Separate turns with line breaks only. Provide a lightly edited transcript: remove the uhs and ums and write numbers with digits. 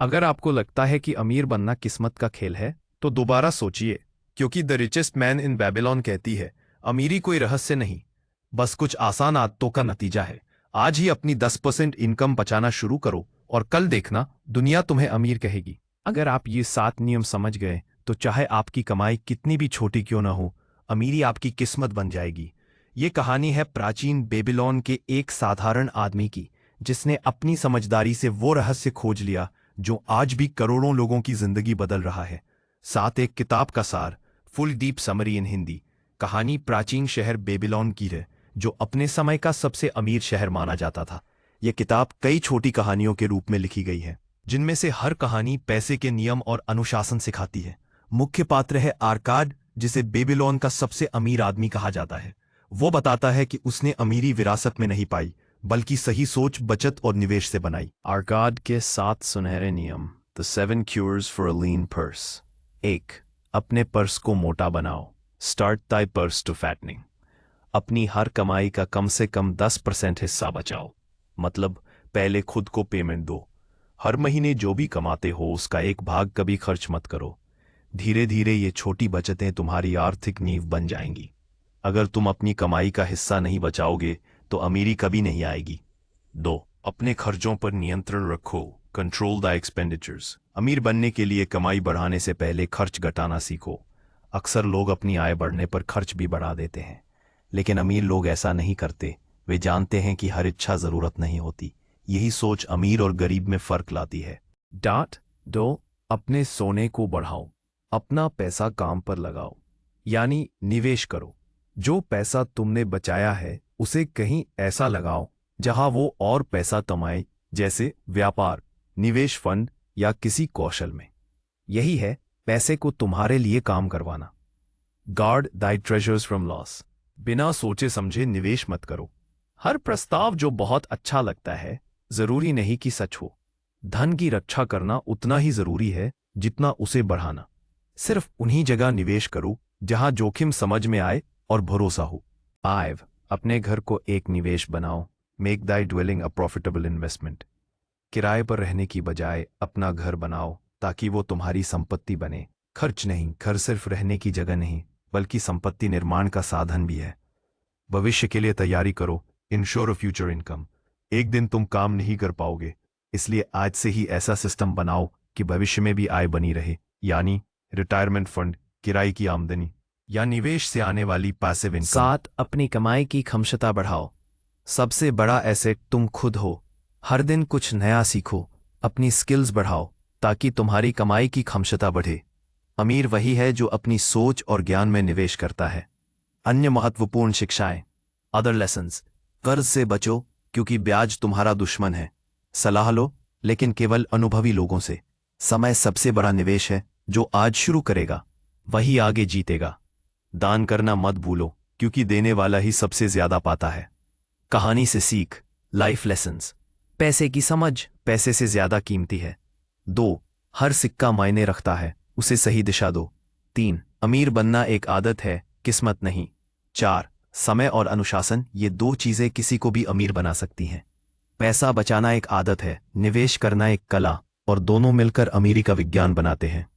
अगर आपको लगता है कि अमीर बनना किस्मत का खेल है, तो दोबारा सोचिए, क्योंकि the richest man in Babylon कहती है, अमीरी कोई रहस्य नहीं, बस कुछ आसान आदतों का नतीजा है। आज ही अपनी 10% इनकम बचाना शुरू करो और कल देखना दुनिया तुम्हें अमीर कहेगी। अगर आप ये 7 नियम समझ गए, तो चाहे आपकी कमाई कितनी भी छोटी क्यों ना हो, अमीरी आपकी किस्मत बन जाएगी। ये कहानी है प्राचीन बेबीलोन के एक साधारण आदमी की, जिसने अपनी समझदारी से वो रहस्य खोज लिया जो आज भी करोड़ों लोगों की जिंदगी बदल रहा है। साथ एक किताब का सार, फुल डीप समरी इन हिंदी। कहानी प्राचीन शहर बेबीलोन की है, जो अपने समय का सबसे अमीर शहर माना जाता था। यह किताब कई छोटी कहानियों के रूप में लिखी गई है, जिनमें से हर कहानी पैसे के नियम और अनुशासन सिखाती है। मुख्य पात्र है आर्काड, जिसे बेबीलोन का सबसे अमीर आदमी कहा जाता है। वो बताता है कि उसने अमीरी विरासत में नहीं पाई, बल्कि सही सोच, बचत और निवेश से बनाई। आर्काड के 7 सुनहरे नियम, the 7 cures for a lean purse. 1. अपने पर्स को मोटा बनाओ। स्टार्ट ताई पर्स टू फैटनिंग। अपनी हर कमाई का कम से कम 10% हिस्सा बचाओ। मतलब पहले खुद को पेमेंट दो। हर महीने जो भी कमाते हो उसका एक भाग कभी खर्च मत करो। धीरे धीरे ये छोटी बचतें तुम्हारी आर्थिक नींव बन जाएंगी। अगर तुम अपनी कमाई का हिस्सा नहीं बचाओगे तो अमीरी कभी नहीं आएगी। 2. अपने खर्चों पर नियंत्रण रखो। Control the expenditures. अमीर बनने के लिए कमाई बढ़ाने से पहले खर्च घटाना सीखो। अक्सर लोग अपनी आय बढ़ने पर खर्च भी बढ़ा देते हैं, लेकिन अमीर लोग ऐसा नहीं करते। वे जानते हैं कि हर इच्छा जरूरत नहीं होती। यही सोच अमीर और गरीब में फर्क लाती है। डांट दो, अपने सोने को बढ़ाओ। अपना पैसा काम पर लगाओ, यानी निवेश करो। जो पैसा तुमने बचाया है उसे कहीं ऐसा लगाओ जहां वो और पैसा कमाए, जैसे व्यापार, निवेश फंड या किसी कौशल में। यही है पैसे को तुम्हारे लिए काम करवाना। Guard Dai treasures from loss. बिना सोचे समझे निवेश मत करो। हर प्रस्ताव जो बहुत अच्छा लगता है, जरूरी नहीं कि सच हो। धन की रक्षा करना उतना ही जरूरी है जितना उसे बढ़ाना। सिर्फ उन्हीं जगह निवेश करो जहां जोखिम समझ में आए और भरोसा हो। 5. अपने घर को एक निवेश बनाओ। Make Dai dwelling a profitable investment. किराए पर रहने की बजाय अपना घर बनाओ ताकि वो तुम्हारी संपत्ति बने। खर्च नहीं, घर सिर्फ रहने की जगह नहीं, बल्कि संपत्ति निर्माण का साधन भी है। भविष्य के लिए तैयारी करो। Ensure a future income. एक दिन तुम काम नहीं कर पाओगे, इसलिए आज से ही ऐसा सिस्टम बनाओ कि भविष्य में भी आय बनी रहे, यानी रिटायरमेंट फंड, किराए की आमदनी या निवेश से आने वाली पैसिव इनकम। 7. अपनी कमाई की क्षमता बढ़ाओ। सबसे बड़ा एसेट तुम खुद हो। हर दिन कुछ नया सीखो, अपनी स्किल्स बढ़ाओ ताकि तुम्हारी कमाई की क्षमता बढ़े। अमीर वही है जो अपनी सोच और ज्ञान में निवेश करता है। अन्य महत्वपूर्ण शिक्षाएं। Other lessons. कर्ज से बचो क्योंकि ब्याज तुम्हारा दुश्मन है। सलाह लो, लेकिन केवल अनुभवी लोगों से। समय सबसे बड़ा निवेश है। जो आज शुरू करेगा वही आगे जीतेगा। दान करना मत भूलो, क्योंकि देने वाला ही सबसे ज्यादा पाता है। कहानी से सीख, लाइफ लेसन्स। पैसे की समझ पैसे से ज्यादा कीमती है। 2. हर सिक्का मायने रखता है, उसे सही दिशा दो। 3. अमीर बनना एक आदत है, किस्मत नहीं। 4. समय और अनुशासन, ये 2 चीजें किसी को भी अमीर बना सकती हैं। पैसा बचाना एक आदत है, निवेश करना एक कला, और दोनों मिलकर अमीरी का विज्ञान बनाते हैं।